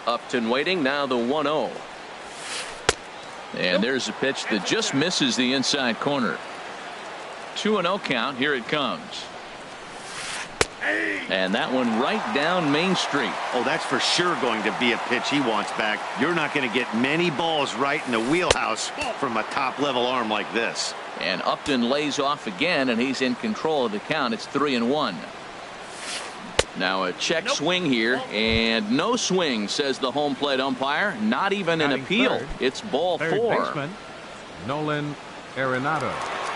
Upton waiting, now the 1-0. And there's a pitch that just misses the inside corner. 2-0 count. Here it comes. And that one right down Main Street. Oh, that's for sure going to be a pitch he wants back. You're not going to get many balls right in the wheelhouse from a top-level arm like this. And Upton lays off again, and he's in control of the count. It's 3-1. Now a check swing here, and no swing, says the home plate umpire. Not even an appeal. It's ball 4. Baseman, Nolan Arenado.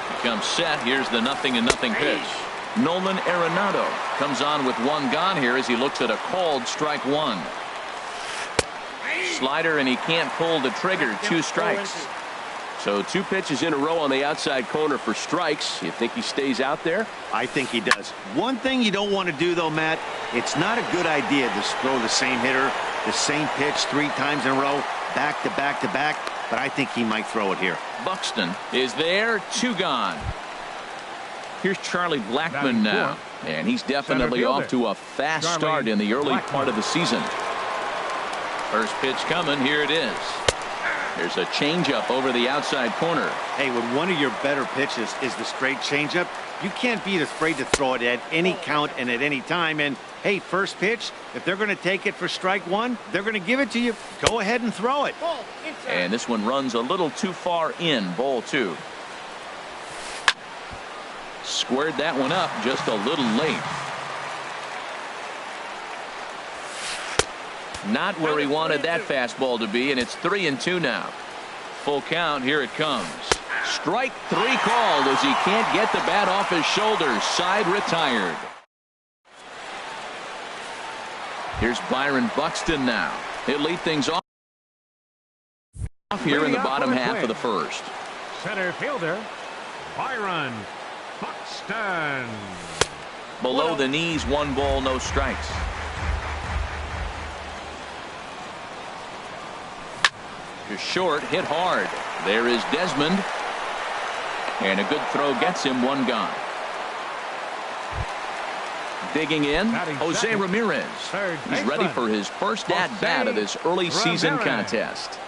He comes set. Here's the 0-0 pitch. Nolan Arenado comes on with one gone here as he looks at a called strike 1. Slider, and he can't pull the trigger. 2 strikes. So 2 pitches in a row on the outside corner for strikes. You think he stays out there? I think he does. One thing you don't want to do, though, Matt, it's not a good idea to throw the same hitter, the same pitch 3 times in a row, back to back to back, but I think he might throw it here. Buxton is there. 2 gone. Here's Charlie Blackmon now, and he's definitely off to a fast start in the early part of the season. First pitch coming. Here it is. There's a changeup over the outside corner. Hey, when one of your better pitches is the straight changeup, you can't be afraid to throw it at any count and at any time. And hey, first pitch, if they're going to take it for strike 1, they're going to give it to you. Go ahead and throw it. And this one runs a little too far in. Ball 2. Squared that one up just a little late. Not where he wanted that fastball to be, and it's 3-2 now. Full count. Here it comes. Strike 3 called as he can't get the bat off his shoulders. Side retired. Here's Byron Buxton now. He'll lead things off here in the bottom half of the first. Center fielder Byron Buxton. Below the knees, 1 ball, no strikes. To short, hit hard. There is Desmond. And a good throw gets him 1 gone. Digging in, Jose Ramirez. He's ready for his first at-bat of this early season contest.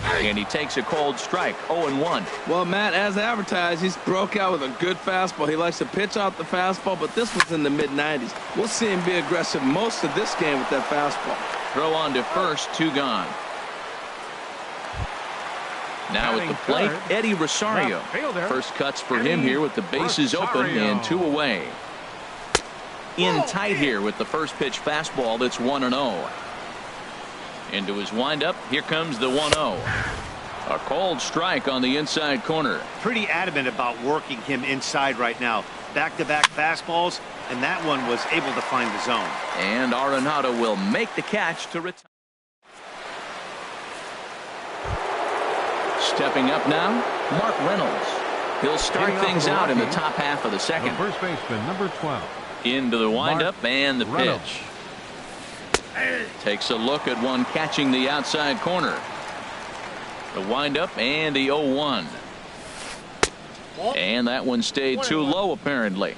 And he takes a cold strike. 0-1. Well, Matt, as advertised, he's broke out with a good fastball. He likes to pitch out the fastball, but this was in the mid-90s. We'll see him be aggressive most of this game with that fastball. Throw on to first, 2 gone. Now at the plate, Eddie Rosario. First cuts for him here with the bases open and 2 away. In tight here with the first pitch fastball. That's 1-0. Into his windup. Here comes the 1-0. A cold strike on the inside corner. Pretty adamant about working him inside right now. Back-to-back fastballs, and that one was able to find the zone. And Arenado will make the catch to retire. Stepping up now, Mark Reynolds. He'll start things out in the top half of the second. The first baseman, number 12. Into the windup and the pitch. Takes a look at one catching the outside corner. The windup and the 0-1. And that one stayed too low apparently.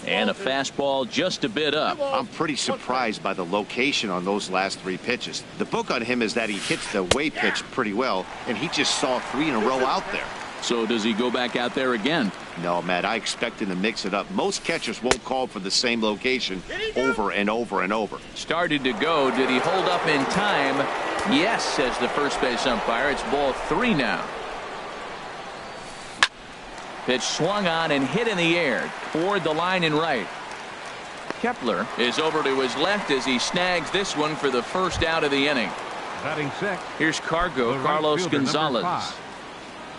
And a fastball just a bit up. I'm pretty surprised by the location on those last 3 pitches. The book on him is that he hits the way pitch pretty well, and he just saw 3 in a row out there. So does he go back out there again? No, Matt, I expect him to mix it up. Most catchers won't call for the same location over and over and over. Started to go. Did he hold up in time? Yes, says the first base umpire. It's ball 3 now. Pitch swung on and hit in the air toward the line and right. Kepler is over to his left as he snags this one for the first out of the inning. Batting 6. Here's Carlos Gonzalez.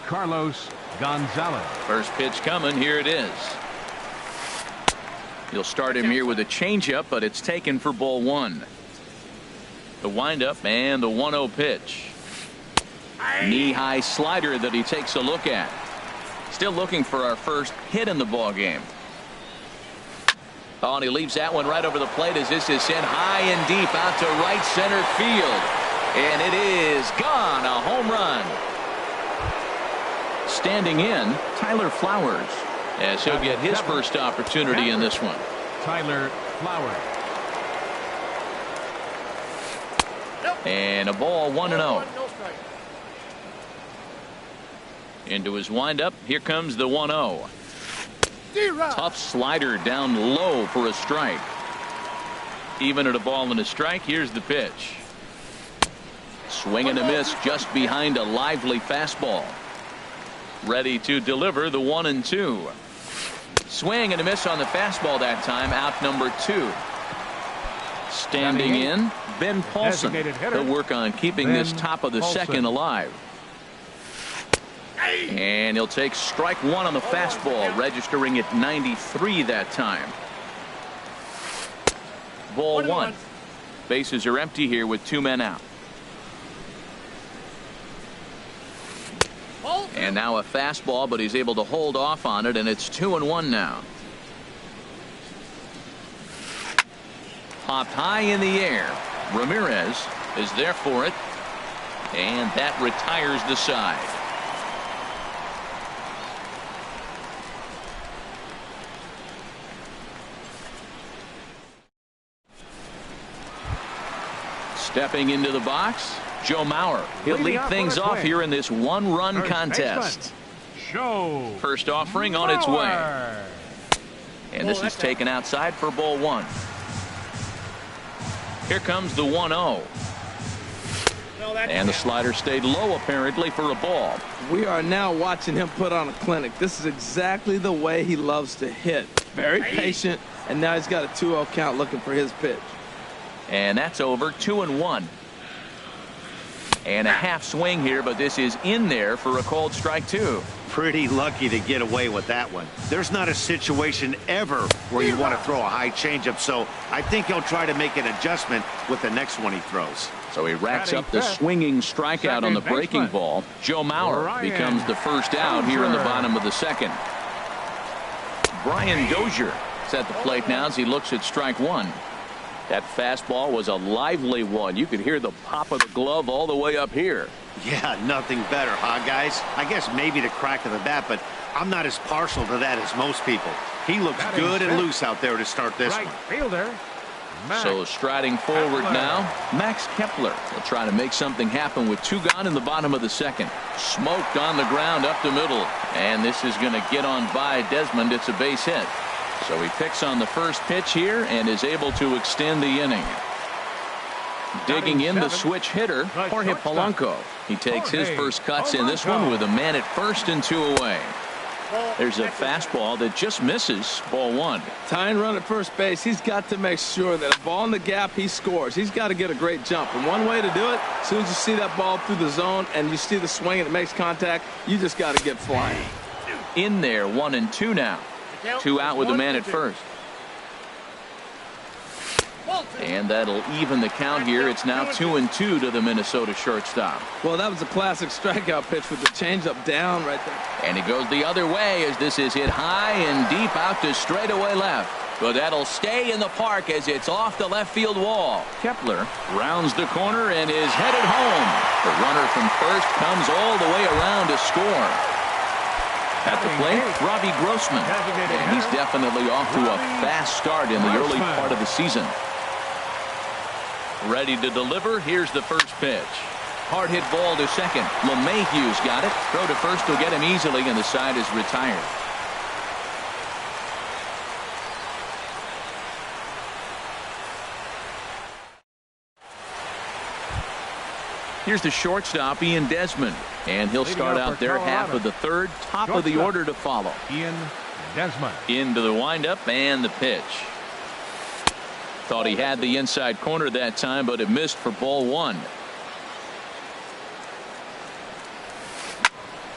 Carlos Gonzalez. First pitch coming. Here it is. You'll start him here with a changeup, but it's taken for ball 1. The windup and the 1-0 pitch. Knee-high slider that he takes a look at. Still looking for our first hit in the ball game. Oh, and he leaves that one right over the plate as this is sent high and deep out to right center field. And it is gone. A home run. Standing in, Tyler Flowers, as he'll get his first opportunity in this one. Tyler Flowers. And a ball 1-0. Into his windup. Here comes the 1-0. Tough slider down low for a strike. Even at a ball and a strike, here's the pitch. Swing and a miss just behind a lively fastball. Ready to deliver the 1-2. Swing and a miss on the fastball that time. Out number 2. Standing in, Ben Paulson. He'll work on keeping this top of the second alive. And he'll take strike 1 on the fastball, registering at 93 that time. Ball 1. Bases are empty here with 2 men out. And now a fastball, but he's able to hold off on it, and it's 2-1 now. Popped high in the air. Ramirez is there for it, and that retires the side. Stepping into the box, Joe Mauer. He'll lead things off here in this 1-run contest. First offering on its way. And this is taken outside for ball 1. Here comes the 1-0. And the slider stayed low apparently for a ball. We are now watching him put on a clinic. This is exactly the way he loves to hit. Very patient, and now he's got a 2-0 count looking for his pitch. And that's over. 2-1. And a half swing here, but this is in there for a called strike 2. Pretty lucky to get away with that one. There's not a situation ever where you want to throw a high changeup, so I think he'll try to make an adjustment with the next one he throws. So he racks up the swinging strikeout on the breaking ball. Joe Mauer becomes the first out here in the bottom of the second. Brian Dozier is at the plate now as he looks at strike 1. That fastball was a lively one. You could hear the pop of the glove all the way up here. Yeah, nothing better, huh, guys? I guess maybe the crack of the bat, but I'm not as partial to that as most people. He looks good and loose out there to start this one. Fielder. So striding forward now, Max Kepler will try to make something happen with 2 gone in the bottom of the second. Smoked on the ground up the middle. And this is going to get on by Desmond. It's a base hit. So he picks on the first pitch here and is able to extend the inning. Digging in the switch hitter, Jorge Polanco. He takes his first cuts in this one with a man at first and 2 away. There's a fastball that just misses. Ball 1. Tying run at first base. He's got to make sure that a ball in the gap, he scores. He's got to get a great jump. And one way to do it, as soon as you see that ball through the zone and you see the swing and it makes contact, you just got to get flying. In there, 1-2 now. 2 out with the man at first. And that'll even the count here. It's now 2-2 to the Minnesota shortstop. Well, that was a classic strikeout pitch with the changeup down right there. And he goes the other way as this is hit high and deep out to straightaway left. But that'll stay in the park as it's off the left field wall. Kepler rounds the corner and is headed home. The runner from first comes all the way around to score. At the plate, Robbie Grossman. And he's definitely off to a fast start in the early part of the season. Ready to deliver. Here's the first pitch. Hard hit ball to second. LeMahieu's got it. Throw to first will get him easily, and the side is retired. Here's the shortstop, Ian Desmond. And he'll start out there half of the third. Top of the order to follow. Ian Desmond. Into the windup and the pitch. Thought he had the inside corner that time, but it missed for ball 1.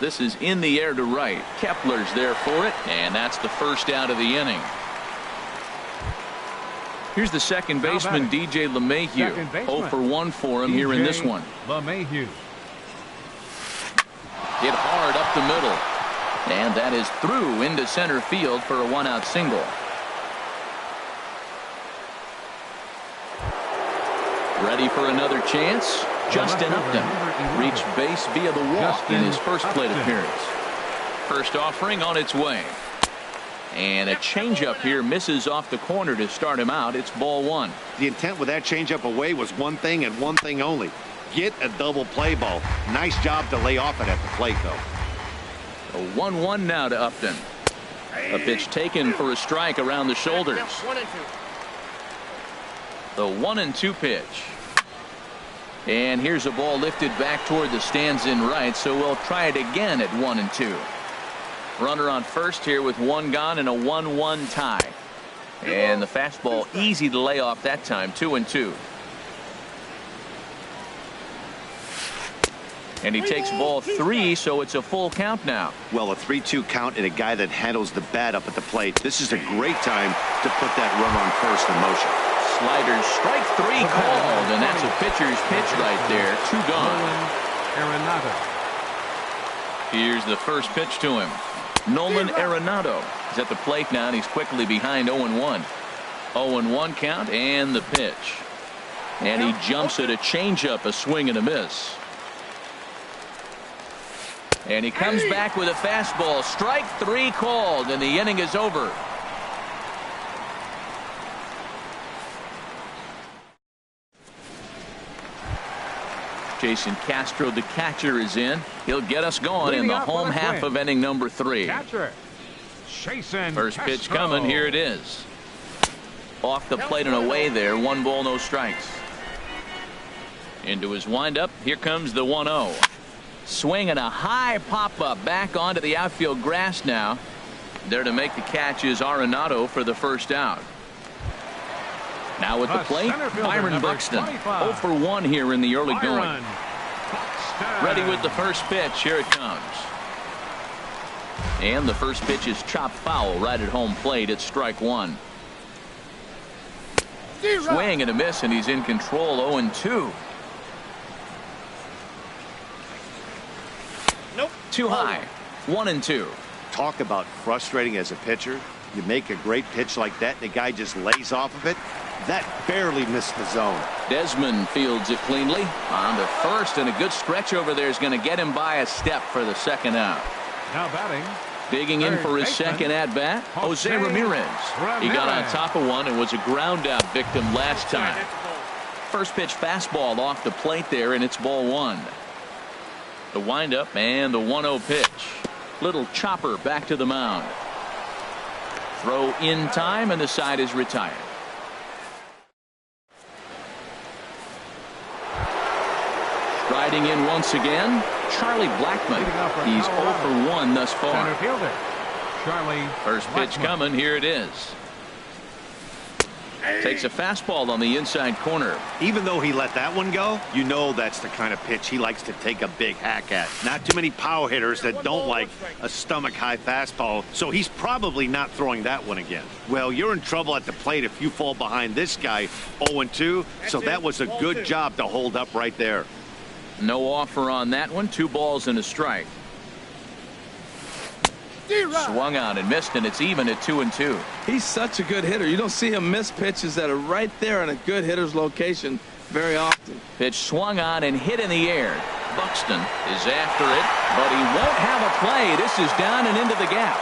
This is in the air to right. Kepler's there for it, and that's the first out of the inning. Here's the second baseman, DJ LeMahieu. 0 for 1 for him here in this one. LeMahieu. Hit hard up the middle. And that is through into center field for a 1-out single. Ready for another chance. Justin Upton reached base via the walk in his first plate appearance. First offering on its way. And a changeup here misses off the corner to start him out. It's ball one. The intent with that changeup away was one thing and one thing only. Get a double play ball. Nice job to lay off it at the plate, though. A 1-1 now to Upton. A pitch taken for a strike around the shoulders. The 1-2 pitch. And here's a ball lifted back toward the stands in right, so we'll try it again at 1-2. Runner on first here with one gone and a 1-1 tie. And the fastball easy to lay off that time. 2-2. And he takes ball 3, so it's a full count now. Well, a 3-2 count and a guy that handles the bat up at the plate. This is a great time to put that runner on first in motion. Sliders, strike 3 called, and that's a pitcher's pitch right there. 2 gone. Here's the first pitch to him. Nolan Arenado is at the plate now, and he's quickly behind 0-1. 0-1 count and the pitch. And he jumps at a changeup, a swing and a miss. And he comes back with a fastball. Strike 3 called, and the inning is over. Jason Castro, the catcher, is in. He'll get us going in the home half of inning number 3. First pitch coming. Here it is. Off the plate and away there. 1 ball, no strikes. Into his windup. Here comes the 1-0. Swing and a high pop-up back onto the outfield grass now. There to make the catch is Arenado for the first out. Now at the plate, Byron Buxton. 0 for 1 here in the early going. Ready with the first pitch. Here it comes. And the first pitch is chopped foul right at home plate. It's strike 1. Swing and a miss, and he's in control. 0-2. Nope. Too high. 1-2. Talk about frustrating as a pitcher. You make a great pitch like that, and the guy just lays off of it. That barely missed the zone. Desmond fields it cleanly on to first, and a good stretch over there is going to get him by a step for the second out. Now batting. Digging in for his second at bat, Jose Ramirez. He got on top of one and was a ground out victim last time. First pitch fastball off the plate there, and it's ball 1. The windup and the 1-0 pitch. Little chopper back to the mound. Throw in time, and the side is retired. Riding in once again, Charlie Blackmon. He's 0 for 1 thus far. First pitch coming. Here it is. Takes a fastball on the inside corner. Even though he let that one go, you know that's the kind of pitch he likes to take a big hack at. Not too many power hitters that don't like a stomach-high fastball, so he's probably not throwing that one again. Well, you're in trouble at the plate if you fall behind this guy 0-2, so that was a good job to hold up right there. No offer on that one. 2 balls and a strike. Swung on and missed, and it's even at 2-2. He's such a good hitter. You don't see him miss pitches that are right there in a good hitter's location very often. Pitch swung on and hit in the air. Buxton is after it, but he won't have a play. This is down and into the gap.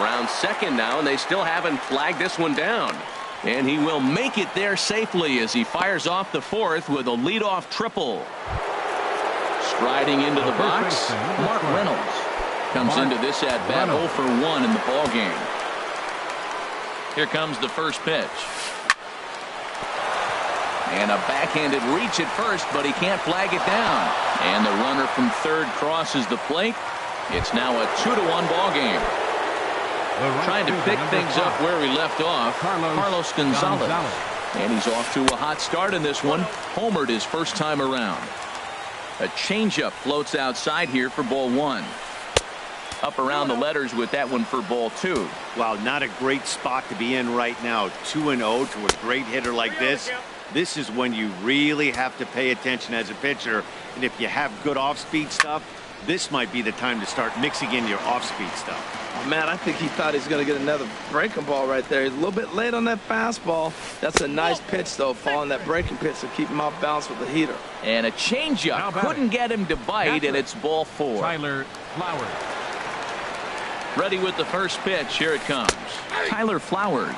Around second now, and they still haven't flagged this one down. And he will make it there safely as he fires off the 4th with a leadoff triple. Striding into the box, Mark Reynolds. Comes into this at bat 0 for 1 in the ball game. Here comes the first pitch. And a backhanded reach at first, but he can't flag it down. And the runner from third crosses the plate. It's now a 2-1 ball game. Trying to pick things up where he left off, Carlos Gonzalez. And he's off to a hot start in this one. Homered his first time around. A changeup floats outside here for ball 1. Up around the letters with that one for ball 2. Wow, not a great spot to be in right now. 2-0 to a great hitter like this. This is when you really have to pay attention as a pitcher. And if you have good off-speed stuff, this might be the time to start mixing in your off-speed stuff. Oh, man, I think he thought he's going to get another breaking ball right there. He's a little bit late on that fastball. That's a nice pitch, though, following that breaking pitch to keep him off balance with the heater. And a changeup couldn't get him to bite, and it's ball 4. Tyler Flowers. Ready with the first pitch. Here it comes. Tyler Flowers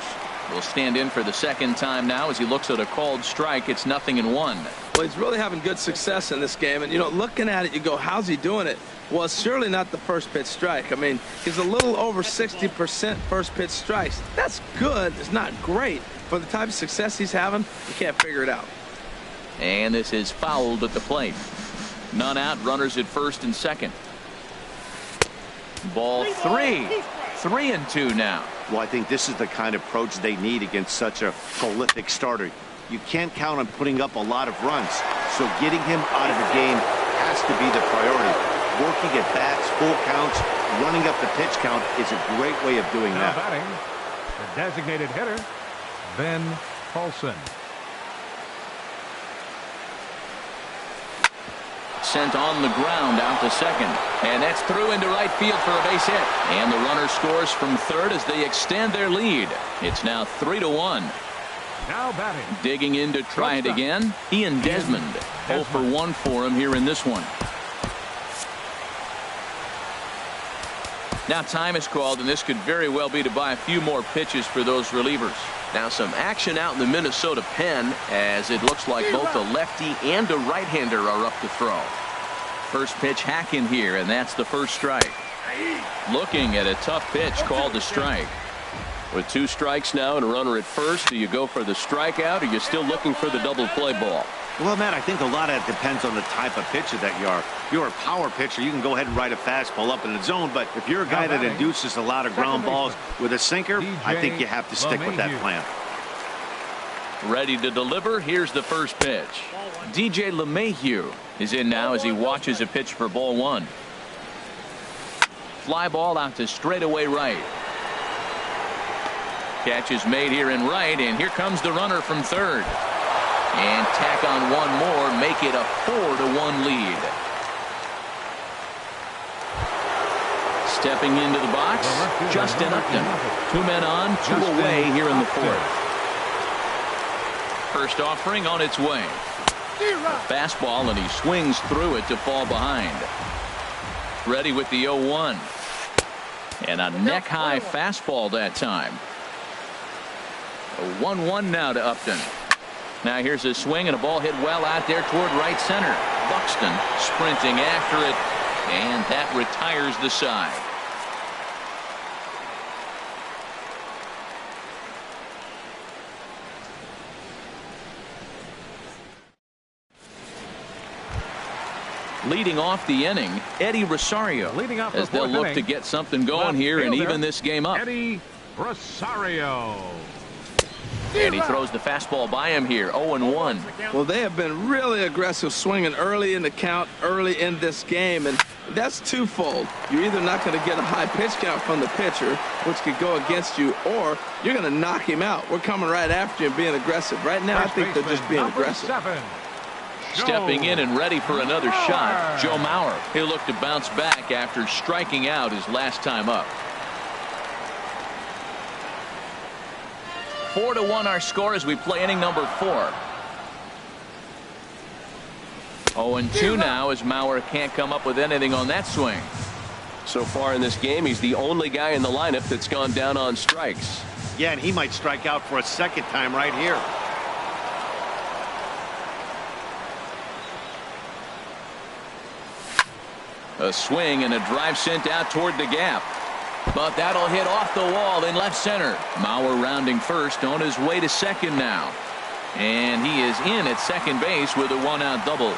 will stand in for the second time now as he looks at a called strike. It's 0-1. Well, he's really having good success in this game. And, you know, looking at it, you go, how's he doing it? Well, it's surely not the first pitch strike. I mean, he's a little over 60% first pitch strikes. That's good. It's not great. For the type of success he's having, you can't figure it out. And this is fouled at the plate. None out, runners at first and second. Ball 3. 3-2 now. Well, I think this is the kind of approach they need against such a prolific starter. You can't count on putting up a lot of runs, so getting him out of the game has to be the priority. Working at bats, full counts, running up the pitch count is a great way of doing Now that. batting, the designated hitter, Ben Paulson. Sent on the ground out to second. And that's through into right field for a base hit. And the runner scores from third as they extend their lead. It's now 3-1. Now batting. Digging in to try it again. Ian Desmond. 0 for 1 for him here in this one. Now time is called, and this could very well be to buy a few more pitches for those relievers. Now some action out in the Minnesota pen as it looks like both a lefty and a right-hander are up to throw. First pitch hack in here, and that's the first strike. Looking at a tough pitch called a strike. With 2 strikes now and a runner at first, do you go for the strikeout or are you still looking for the double play ball? Well, Matt, I think a lot of it depends on the type of pitcher that you are. If you're a power pitcher, you can go ahead and ride a fastball up in the zone. But if you're a guy that induces a lot of ground balls with a sinker, I think you have to stick with that plan. Ready to deliver. Here's the first pitch. DJ LeMahieu is in now as he watches a pitch for ball 1. Fly ball out to straightaway right. Catch is made here in right, and here comes the runner from third. And tack on one more, make it a 4-1 lead. Stepping into the box, Justin Upton. 2 men on, 2 away here in the 4th. First offering on its way. A fastball, and he swings through it to fall behind. Ready with the 0-1. And a neck-high fastball that time. A 1-1 now to Upton. Now here's a swing and a ball hit well out there toward right center. Buxton sprinting after it, and that retires the side. Leading off the inning, Eddie Rosario, as they'll look to get something going here and even this game up. Eddie Rosario. And he throws the fastball by him here, 0-1. Well, they have been really aggressive swinging early in the count, early in this game, and that's twofold. You're either not going to get a high pitch count from the pitcher, which could go against you, or you're going to knock him out. We're coming right after you and being aggressive. Right now, I think they're just being aggressive. Stepping in and ready for another shot, Joe Mauer. He'll look to bounce back after striking out his last time up. 4-1 our score as we play inning number 4. 0-2 now as Mauer can't come up with anything on that swing. So far in this game, he's the only guy in the lineup that's gone down on strikes. Yeah, and he might strike out for a second time right here. A swing and a drive sent out toward the gap. But that'll hit off the wall in left center. Mauer rounding first, on his way to second now. And he is in at second base with a 1-out double.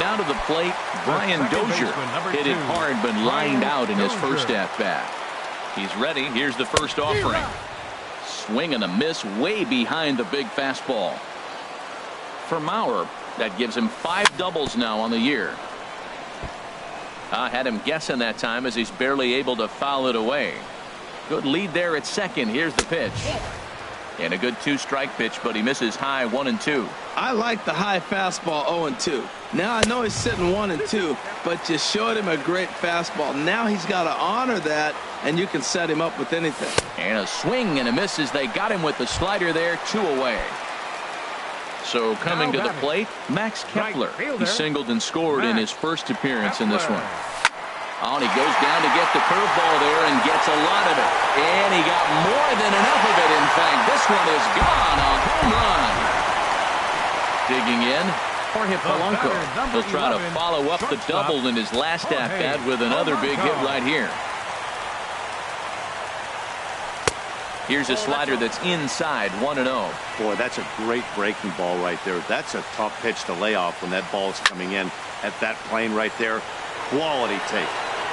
Now to the plate, Brian Dozier. Hit it hard but lined out in his first at-bat. He's ready. Here's the first offering. Swing and a miss way behind the big fastball. For Mauer, that gives him 5 doubles now on the year. Had him guessing that time as he's barely able to foul it away. Good lead there at second. Here's the pitch. And a good 2-strike pitch, but he misses high 1-2. I like the high fastball 0-2. Now I know he's sitting 1-2, but you showed him a great fastball. Now he's got to honor that, and you can set him up with anything. And a swing and a miss as they got him with the slider there, 2 away. So coming to the plate, Max Kepler. He singled and scored in his first appearance in this one. Oh, and he goes down to get the curveball there and gets a lot of it. And he got more than enough of it, in fact. This one is gone, a home run. Digging in, Jorge Polanco. He'll try to follow up the double in his last at-bat with another big hit right here. Here's a slider that's inside, 1-0. Boy, that's a great breaking ball right there. That's a tough pitch to lay off when that ball's coming in at that plane right there. Quality take.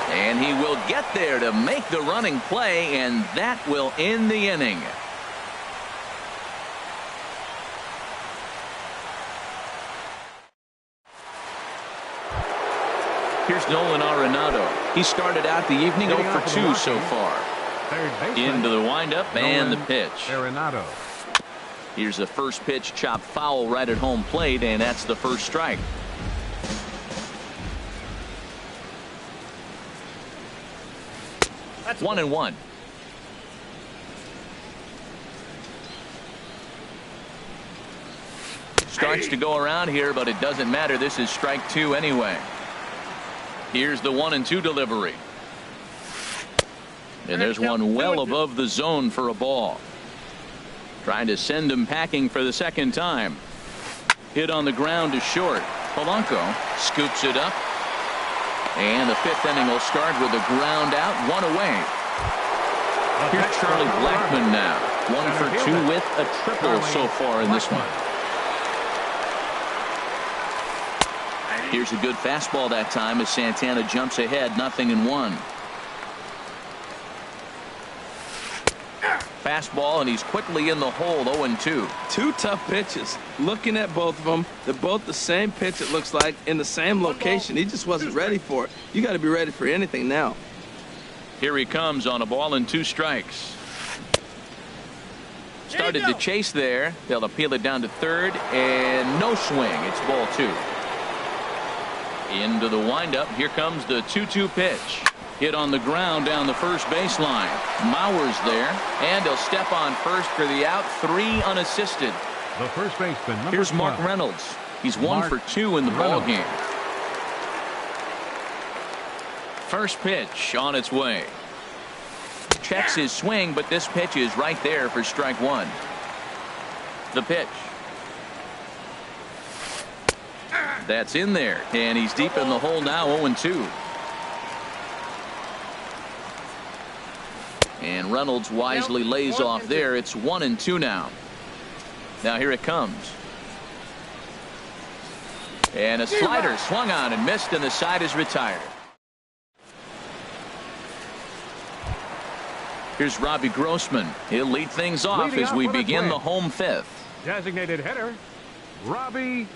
And he will get there to make the running play, and that will end the inning. Here's Nolan Arenado. He started out the evening 0 for 2 so far. Into the windup and the pitch. Arenado. Here's the first pitch, chopped foul right at home plate, and that's the first strike. That's 1-1. Starts to go around here, but it doesn't matter. This is strike 2 anyway. Here's the 1-2 delivery. And there's one well above the zone for a ball. Trying to send him packing for the second time. Hit on the ground to short. Polanco scoops it up. And the fifth inning will start with a ground out, 1 away. Here's Charlie Blackmon now. 1 for 2 with a triple so far in this one. Here's a good fastball that time as Santana jumps ahead, 0-1. Fastball, and he's quickly in the hole, 0-2. Two tough pitches. Looking at both of them, they're both the same pitch, it looks like, in the same location. He just wasn't ready for it. You got to be ready for anything now. Here he comes on a ball and 2 strikes. Started to chase there. They'll appeal it down to third, and no swing. It's ball 2. Into the windup. Here comes the 2-2 pitch. Hit on the ground down the first baseline. Mauer's there, and he'll step on first for the out. 3 unassisted. The first baseman. Here's Mark Reynolds. He's 1 for 2 in the ball game. First pitch on its way. Checks his swing, but this pitch is right there for strike 1. The pitch. That's in there, and he's deep in the hole now, 0-2. And Reynolds wisely lays off there. It's 1-2 now. Now here it comes. And a slider swung on and missed, and the side is retired. Here's Robbie Grossman. He'll lead things off as we begin the home fifth. Designated hitter, Robbie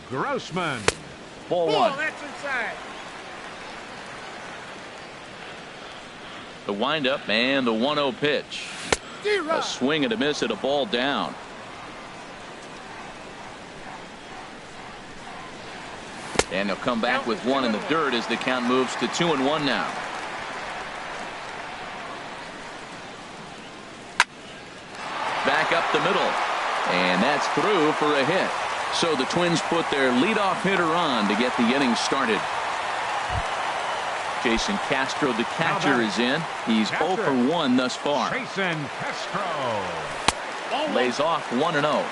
Grossman. Ball 1. That's inside. The windup and the 1-0 pitch. A swing and a miss at a ball down. And he'll come back with 1 in the dirt as the count moves to 2-1 now. Back up the middle. And that's through for a hit. So the Twins put their leadoff hitter on to get the inning started. Jason Castro, the catcher, is in. He's 0 for 1 thus far. Jason Castro. Lays off 1-0.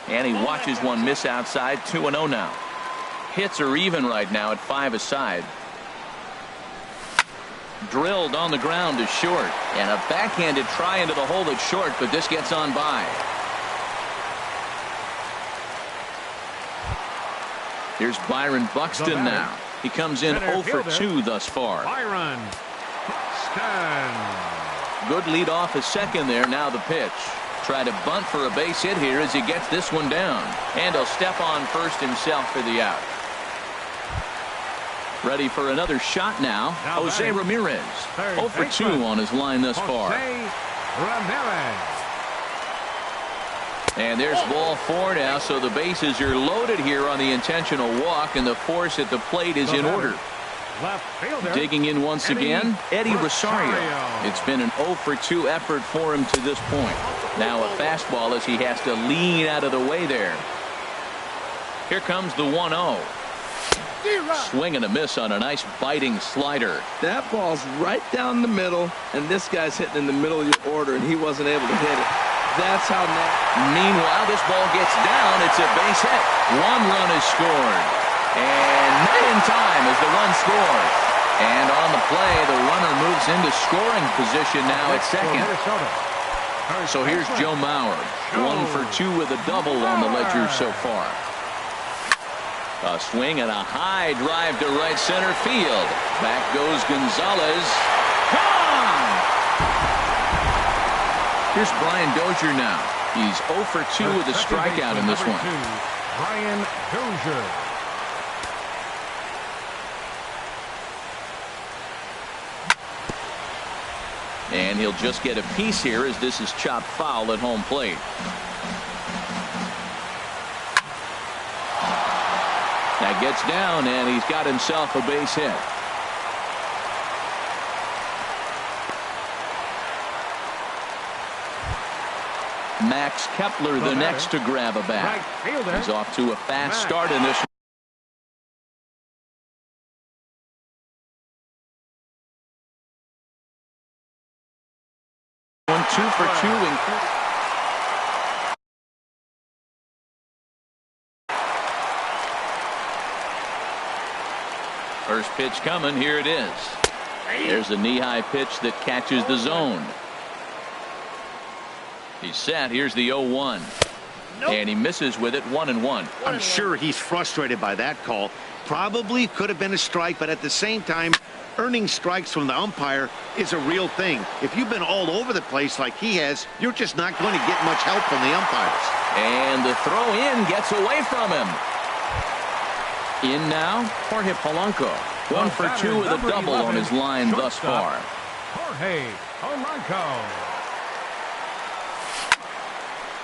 And he watches one miss outside. 2-0 now. Hits are even right now at 5 aside. Drilled on the ground to short. And a backhanded try into the hole at short, but this gets on by. Here's Byron Buxton now. He comes in 0 for 2 thus far. Byron Buxton. Good lead off a second there. Now the pitch. Try to bunt for a base hit here as he gets this one down. And he'll step on first himself for the out. Ready for another shot now. Jose Ramirez. 0 for 2 on his line thus far. Ramirez. And there's ball 4 now, so the bases are loaded here on the intentional walk, and the force at the plate is in order. Left fielder. Digging in once again, Eddie Rosario. It's been an 0 for 2 effort for him to this point. Now a fastball as he has to lean out of the way there. Here comes the 1-0. Swing and a miss on a nice biting slider. That ball's right down the middle, and this guy's hitting in the middle of your order, and he wasn't able to hit it. That's how. Meanwhile, this ball gets down. It's a base hit. 1 run is scored. And not in time as the run scores. And on the play, the runner moves into scoring position now at second. So here's Joe Mauer. 1 for 2 with a double on the ledger so far. A swing and a high drive to right center field. Back goes Gonzalez. Gone! Here's Brian Dozier now. He's 0 for 2 with a strikeout in this one. Brian Dozier. And he'll just get a piece here as this is chopped foul at home plate. That gets down, and he's got himself a base hit. Max Kepler, the next to grab a bat. He's off to a fast start in this one. 2 for 2 including. First pitch coming. Here it is. There's a knee-high pitch that catches the zone. He's set. Here's the 0-1. And he misses with it. 1-1. I'm sure he's frustrated by that call. Probably could have been a strike, but at the same time, earning strikes from the umpire is a real thing. If you've been all over the place like he has, you're just not going to get much help from the umpires. And the throw in gets away from him. In now, Jorge Polanco. 1 for 2 with a double on his line thus far. Jorge Polanco.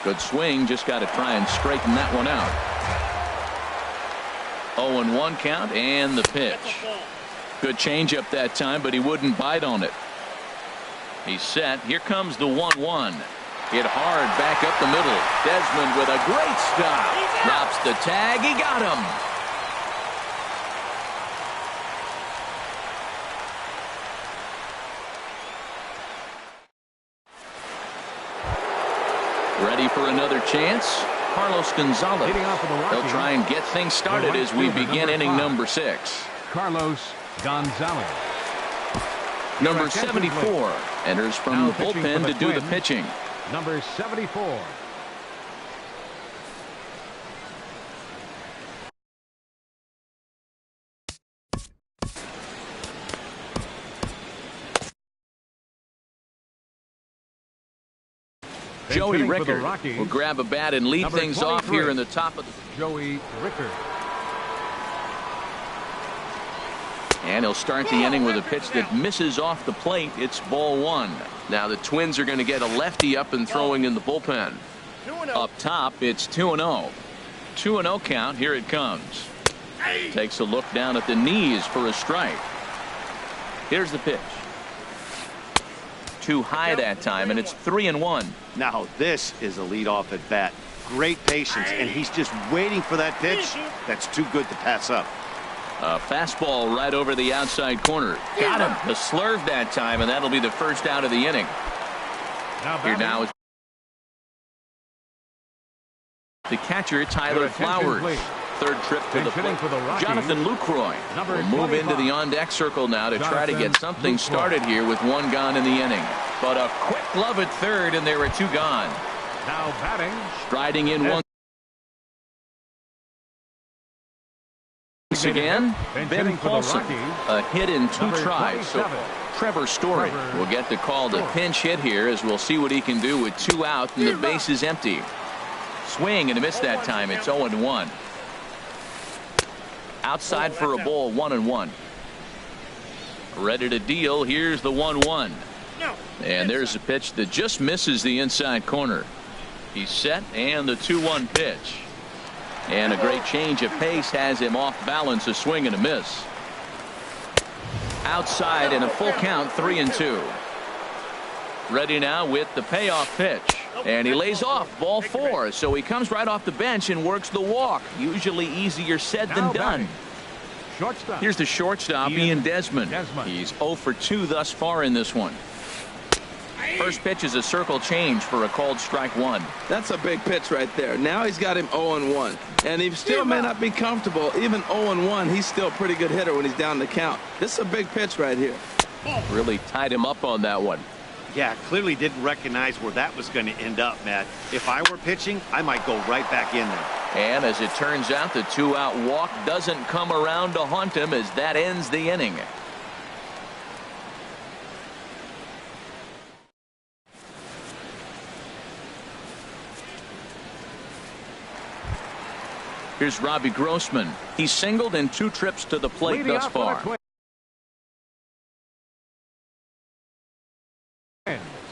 Good swing. Just got to try and straighten that one out. 0-1 count and the pitch. Good changeup that time, but he wouldn't bite on it. He's set. Here comes the 1-1. Hit hard back up the middle. Desmond with a great stop. Drops the tag. He got him. Ready for another chance? Carlos Gonzalez. He'll try and get things started as we begin inning number 6. Carlos Gonzalez. Number 74 enters from the bullpen to do the pitching. Number 74. Joey Rickard will grab a bat and lead things off here in the top of the. Joey Rickard. And he'll start the inning with a pitch that misses off the plate. It's ball 1. Now the Twins are going to get a lefty up and throwing in the bullpen. Up top, it's 2-0. 2-0 count. Here it comes. Takes a look down at the knees for a strike. Here's the pitch. Too high that time, and it's 3-1. Now this is a leadoff at bat. Great patience, and he's just waiting for that pitch. That's too good to pass up. A fastball right over the outside corner. Got him. The slurve that time, and that'll be the first out of the inning. Here now is the catcher, Tyler Flowers. Third trip to the plate. Jonathan Lucroy will move into the on-deck circle now to try to get something started here with 1 gone in the inning. But a quick glove at third, and there are 2 gone. Now batting. Striding in once again, Ben Paulson. A hit in 2 tries. So Trevor Story will get the call to pinch hit here as we'll see what he can do with 2 out and the base is empty. Swing and a miss that time. It's 0-1. Outside for a ball. 1-1. Ready to deal. Here's the 1-1. And there's a pitch that just misses the inside corner. He's set, and the 2-1 pitch. And a great change of pace has him off balance. A swing and a miss. Outside and a full count. 3-2. Ready now with the payoff pitch. And he lays off, ball 4. So he comes right off the bench and works the walk. Usually easier said than done. Shortstop. Here's the shortstop, Ian Desmond. He's 0 for 2 thus far in this one. First pitch is a circle change for a called strike 1. That's a big pitch right there. Now he's got him 0-1. And he still may not be comfortable. Even 0-1, he's still a pretty good hitter when he's down the count. This is a big pitch right here. Really tied him up on that one. Yeah, clearly didn't recognize where that was going to end up, Matt. If I were pitching, I might go right back in there. And as it turns out, the 2-out walk doesn't come around to haunt him as that ends the inning. Here's Robbie Grossman. He's singled in 2 trips to the plate thus far.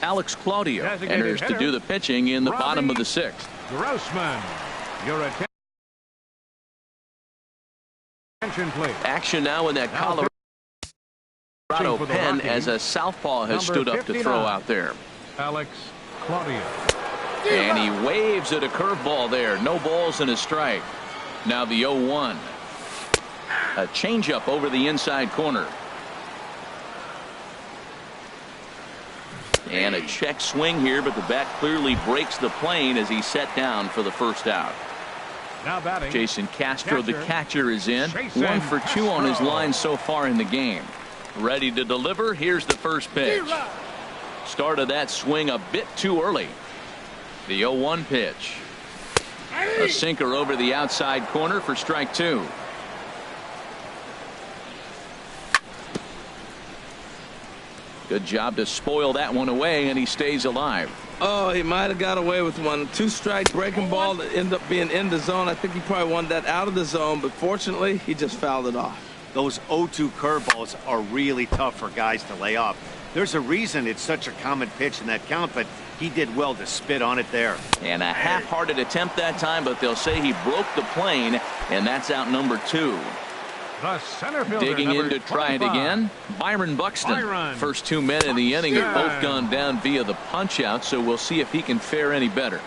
Alex Claudio enters to do the pitching in the bottom of the 6th. Grossman, your attention, please. Action now in that Colorado pen as a southpaw has stood up to throw out there. Alex Claudio. And he waves at a curveball there. No balls and a strike. Now the 0-1. A changeup over the inside corner. And a check swing here, but the bat clearly breaks the plane as he's set down for the first out. Now batting. Jason Castro, the catcher, is in. 1 for 2 on his line so far in the game. Ready to deliver. Here's the first pitch. Started that swing a bit too early. The 0-1 pitch. A sinker over the outside corner for strike 2. Good job to spoil that one away, and he stays alive. Oh, he might have got away with one. 2-strike breaking ball that ended up being in the zone. I think he probably wanted that out of the zone, but fortunately, he just fouled it off. Those 0-2 curveballs are really tough for guys to lay off. There's a reason it's such a common pitch in that count, but he did well to spit on it there. And a half-hearted attempt that time, but they'll say he broke the plane, and that's out number 2. The center fielder, digging in to try it again, Byron Buxton. First 2 men in the inning have both gone down via the punch-out, so we'll see if he can fare any better.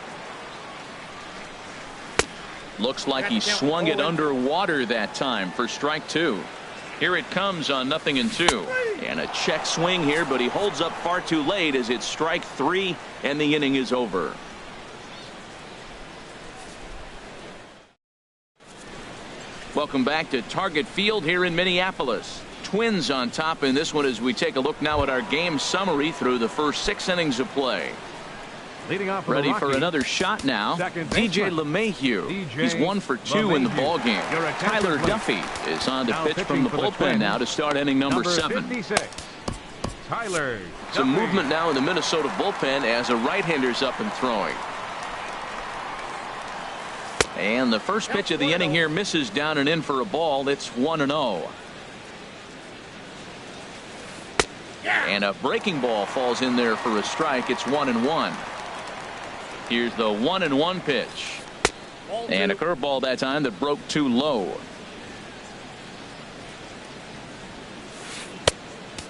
Looks like he swung it underwater that time for strike 2. Here it comes on 0-2. And a check swing here, but he holds up far too late as it's strike 3, and the inning is over. Welcome back to Target Field here in Minneapolis. Twins on top in this one as we take a look now at our game summary through the first 6 innings of play. Leading off ready for another shot now. DJ LeMahieu. He's 1 for 2 in the ball game. Tyler Duffy is on to pitch from the bullpen now to start inning number 7. Tyler Some movement now in the Minnesota bullpen as a right-hander's up and throwing. And the first pitch of the inning here misses down and in for a ball. It's 1-0. And a breaking ball falls in there for a strike. It's 1-1. Here's the 1-1 pitch. And a curveball that time that broke too low.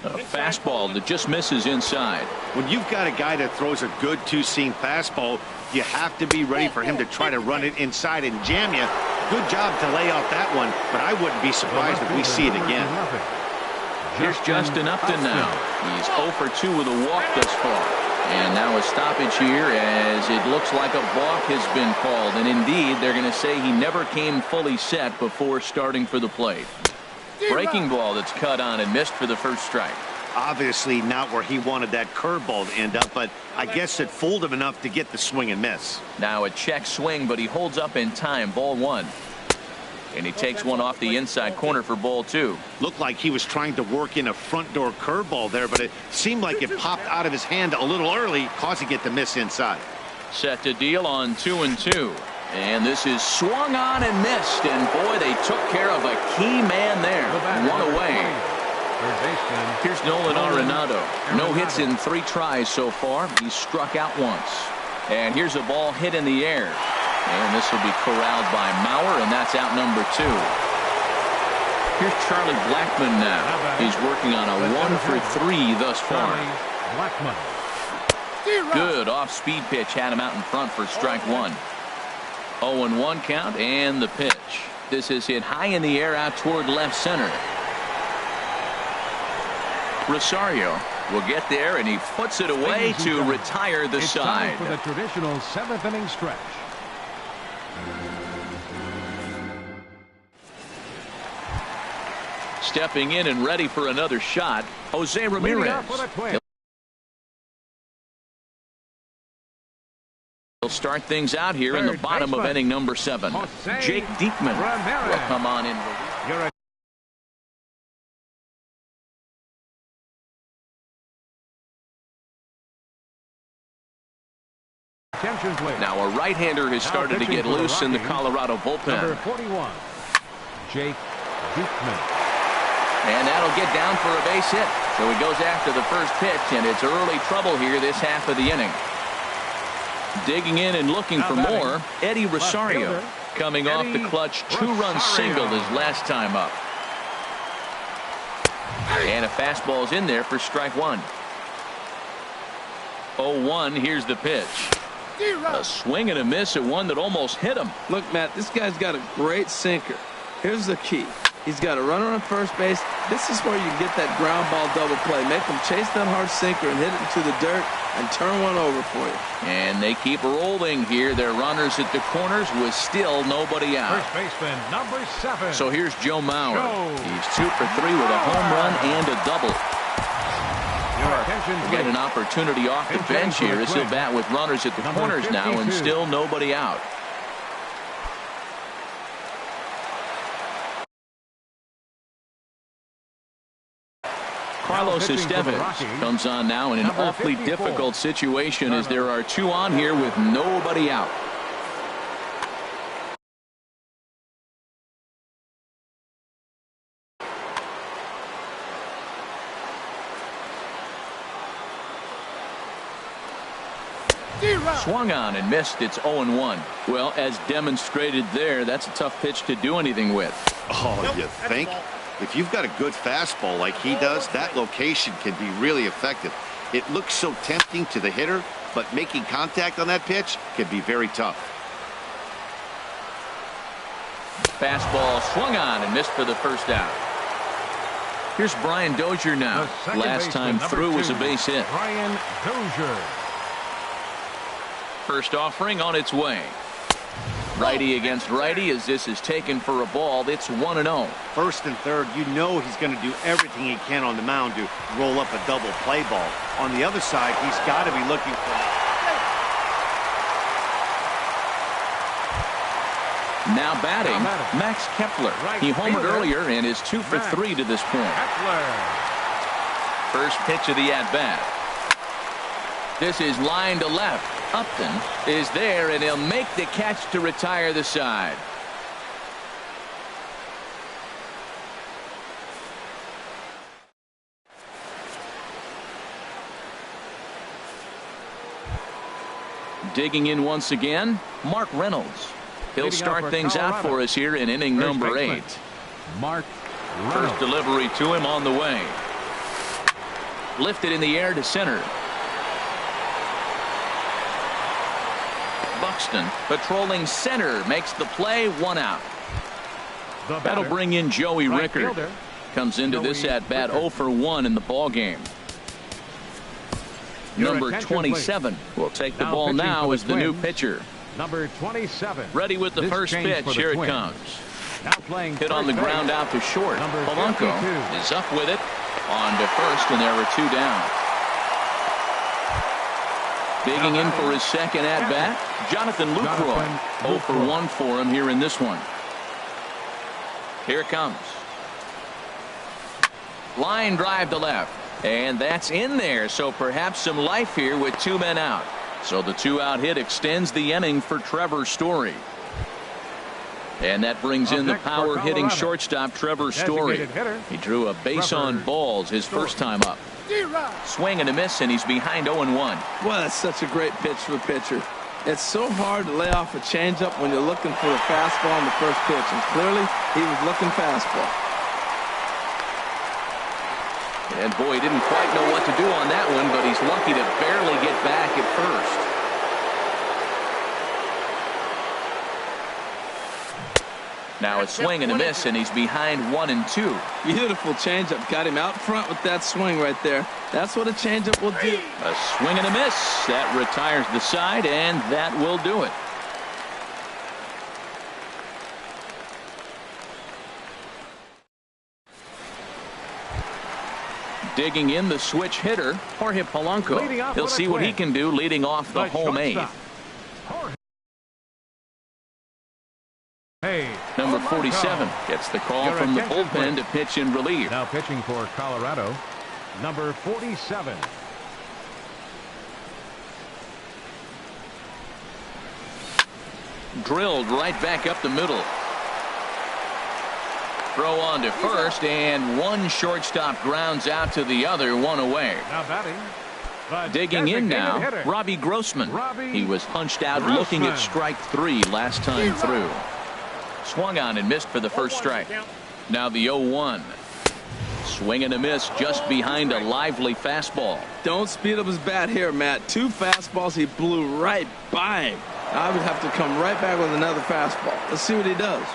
A fastball that just misses inside. When you've got a guy that throws a good 2-seam fastball, you have to be ready for him to try to run it inside and jam you. Good job to lay off that one, but I wouldn't be surprised if we see it again. Here's Justin Upton now. He's 0 for 2 with a walk thus far. And now a stoppage here as it looks like a balk has been called. And indeed, they're going to say he never came fully set before starting for the plate. Breaking ball that's cut on and missed for the first strike. Obviously not where he wanted that curveball to end up, but I guess it fooled him enough to get the swing and miss. Now a check swing, but he holds up in time. Ball 1. And he takes one off the inside corner for ball 2. Looked like he was trying to work in a front door curveball there, but it seemed like it popped out of his hand a little early, causing it to miss inside. Set to deal on 2-2. And this is swung on and missed. And boy, they took care of a key man there. One away. Here's Nolan Arenado. No hits in 3 tries so far. He struck out once. And here's a ball hit in the air. And this will be corralled by Mauer, and that's out number 2. Here's Charlie Blackmon now. He's working on a 1 for 3 thus far. Good off-speed pitch had him out in front for strike one. 0-1 count and the pitch. This is hit high in the air out toward left center. Rosario will get there, and he puts it away to retire the side. It's time for the traditional seventh-inning stretch. Stepping in and ready for another shot, Jose Ramirez. He'll start things out here in the bottom of inning number 7. Jake Diekman will come on in. Now a right-hander has started to get loose in the Colorado bullpen. Number 41, Jake Diekman. And that'll get down for a base hit. So he goes after the first pitch, and it's early trouble here this half of the inning. Digging in and looking for more, Eddie Rosario coming off the clutch 2-run single his last time up. And a fastball's in there for strike one. 0-1, here's the pitch. A swing and a miss at one that almost hit him. Look, Matt, this guy's got a great sinker. Here's the key. He's got a runner on first base. This is where you get that ground ball double play. Make him chase that hard sinker and hit it into the dirt and turn one over for you. And they keep rolling here. Their runners at the corners with still nobody out. First baseman, number 7. So here's Joe Mauer. He's 2 for 3 with a home run and a double. We'll get an opportunity off the bench here as he'll bat with runners at the corners now and still nobody out. Carlos Estevez comes on now in an awfully difficult situation as there are 2 on here with nobody out. Swung on and missed. It's 0-1. Well, as demonstrated there, that's a tough pitch to do anything with. Oh, you think? If you've got a good fastball like he does, that location can be really effective. It looks so tempting to the hitter, but making contact on that pitch can be very tough. Fastball swung on and missed for the first out. Here's Brian Dozier now. Last time through was a base hit. Brian Dozier. First offering on its way. Righty against righty as this is taken for a ball. It's 1-0. First and third, you know he's going to do everything he can on the mound to roll up a double play ball. On the other side, he's got to be looking for... Now batting, Max Kepler. He homered earlier and is 2 for 3 to this point. First pitch of the at-bat. This is line to left. Upton is there, and he'll make the catch to retire the side. Digging in once again, Mark Reynolds. He'll start things out for us here in inning number 8. Mark Reynolds. First delivery to him on the way. Lifted in the air to center. Buxton patrolling center makes the play, 1 out. That'll bring in Joey Rickard. Comes into this at bat 0 for 1 in the ball game. Number 27 will take the ball now as the new pitcher. Number 27. Ready with the first pitch. Here it comes. Hit on the ground out to short. Polanco is up with it on to first, and there are 2 down. Digging in for his second at-bat, Jonathan Lucroy. 0 for 1 for him here in this one. Here it comes. Line drive to left. And that's in there, so perhaps some life here with 2 men out. So the 2-out hit extends the inning for Trevor Story. And that brings in the power-hitting shortstop Trevor Story. He drew a base on balls his first time up. Swing and a miss, and he's behind 0-1. Well, that's such a great pitch for a pitcher. It's so hard to lay off a changeup when you're looking for a fastball on the first pitch, and clearly he was looking fastball. And boy, he didn't quite know what to do on that one, but he's lucky to barely get back at first. Now a swing and a miss, and he's behind 1-2. Beautiful changeup. Got him out front with that swing right there. That's what a changeup will do. A swing and a miss. That retires the side, and that will do it. Digging in the switch hitter, Jorge Polanco. He'll see what he can do leading off the home eighth. Number 47 gets the call from the bullpen to pitch in relief. Now pitching for Colorado, number 47. Drilled right back up the middle. Throw on to first, and one shortstop grounds out to the other, one away. Now batting. Digging in now, Robbie Grossman. He was punched out looking at strike 3 last time through. Swung on and missed for the first strike. Now the 0-1. Swing and a miss just behind a lively fastball. Don't speed up his bat here, Matt. 2 fastballs, he blew right by him. I would have to come right back with another fastball. Let's see what he does.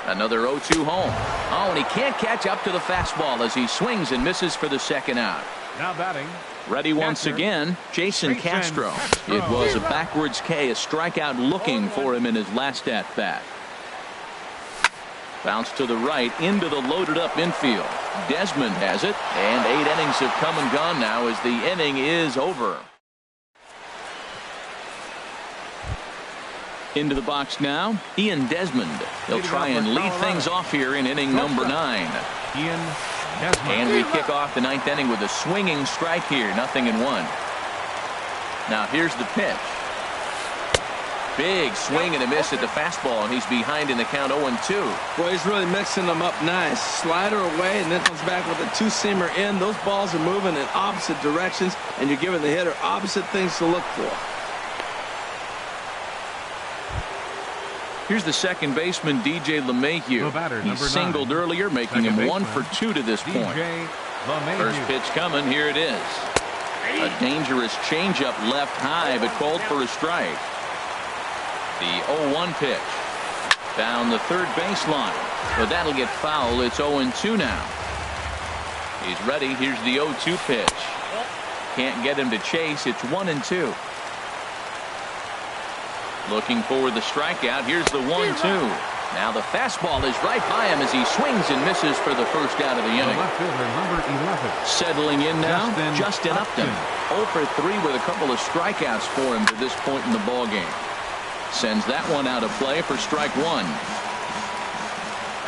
Another 0-2 home. Oh, and he can't catch up to the fastball as he swings and misses for the second out. Now batting. Ready once again, Jason Castro. It was a backwards K, a strikeout looking for him in his last at-bat. Bounce to the right into the loaded up infield. Desmond has it, and 8 innings have come and gone now as the inning is over. Into the box now, Ian Desmond. He'll try and lead things off here in inning number 9. Ian Desmond. And we kick off the 9th inning with a swinging strike here, 0-1. Now here's the pitch. Big swing and a miss at the fastball, and he's behind in the count 0-2. Boy, he's really mixing them up nice. Slider away, and then comes back with a 2-seamer in. Those balls are moving in opposite directions, and you're giving the hitter opposite things to look for. Here's the second baseman, DJ LeMahieu. He singled earlier, making him 1 for 2 to this point. First pitch coming, here it is. A dangerous changeup left high, but called for a strike. The 0-1 pitch. Down the third baseline. So that'll get foul. It's 0-2 now. He's ready. Here's the 0-2 pitch. Can't get him to chase. It's 1-2. Looking for the strikeout. Here's the 1-2. Now the fastball is right by him as he swings and misses for the first out of the inning. Number 11. Settling in now, Justin Upton. 0 for 3 with a couple of strikeouts for him to this point in the ball game. Sends that one out of play for strike 1.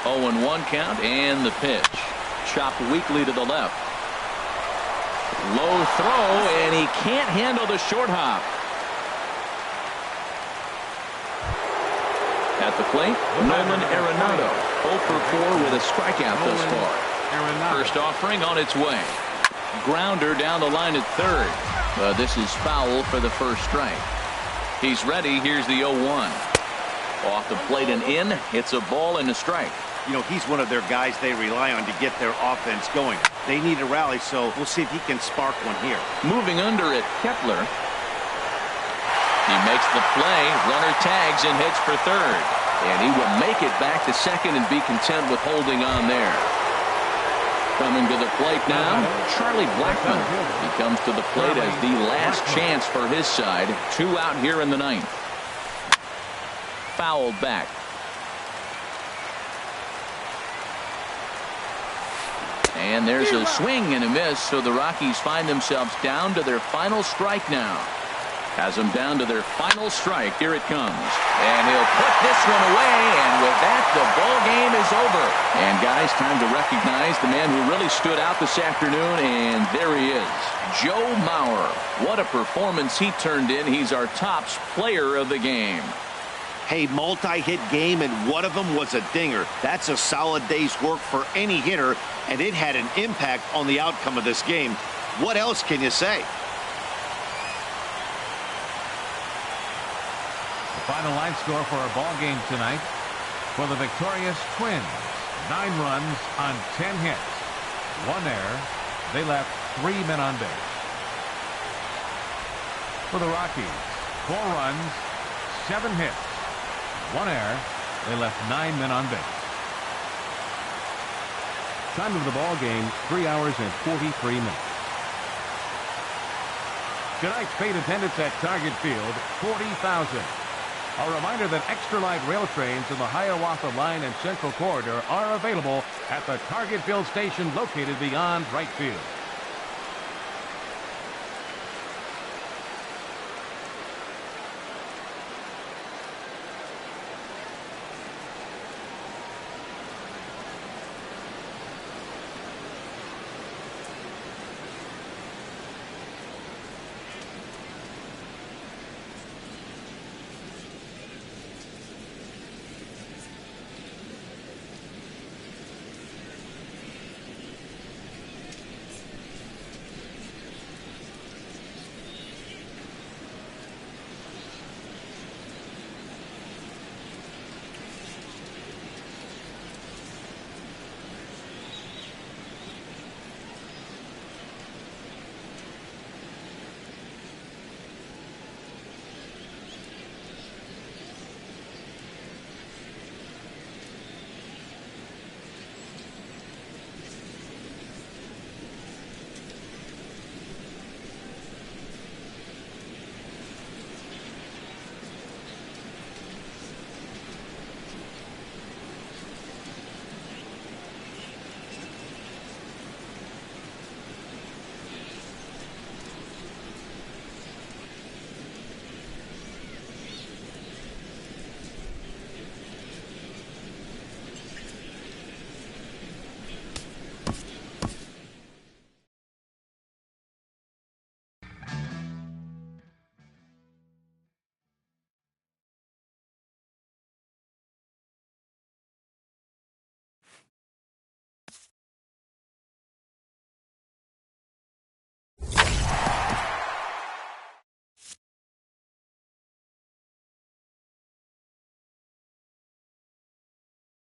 0-1 count, and the pitch. Chopped weakly to the left. Low throw, and he can't handle the short hop. At the plate, Nolan Arenado. 0 for 4 with a strikeout thus far. First offering on its way. Grounder down the line at third. But this is foul for the first strike. He's ready. Here's the 0-1. Off the plate and in. It's a ball and a strike. You know, he's one of their guys they rely on to get their offense going. They need a rally, so we'll see if he can spark one here. Moving under it, Kepler. He makes the play. Runner tags and hits for third. And he will make it back to second and be content with holding on there. Coming to the plate now, Charlie Blackmon. He comes to the plate as the last chance for his side. 2 out here in the 9th. Fouled back. And there's a swing and a miss, so the Rockies find themselves down to their final strike now. Has them down to their final strike. Here it comes. And he'll put this one away, and with that, the ball game is over. And guys, time to recognize the man who really stood out this afternoon, and there he is, Joe Mauer. What a performance he turned in. He's our tops player of the game. Hey, multi-hit game, and one of them was a dinger. That's a solid day's work for any hitter, and it had an impact on the outcome of this game. What else can you say? Final line score for our ball game tonight. For the victorious Twins, 9 runs on 10 hits, 1 error, They left 3 men on base. For the Rockies, 4 runs, 7 hits, 1 error. They left 9 men on base. Time of the ball game, 3 hours and 43 minutes. Tonight's paid attendance at Target Field, 40,000. A reminder that extra light rail trains in the Hiawatha Line and Central Corridor are available at the Target Field station located beyond right field.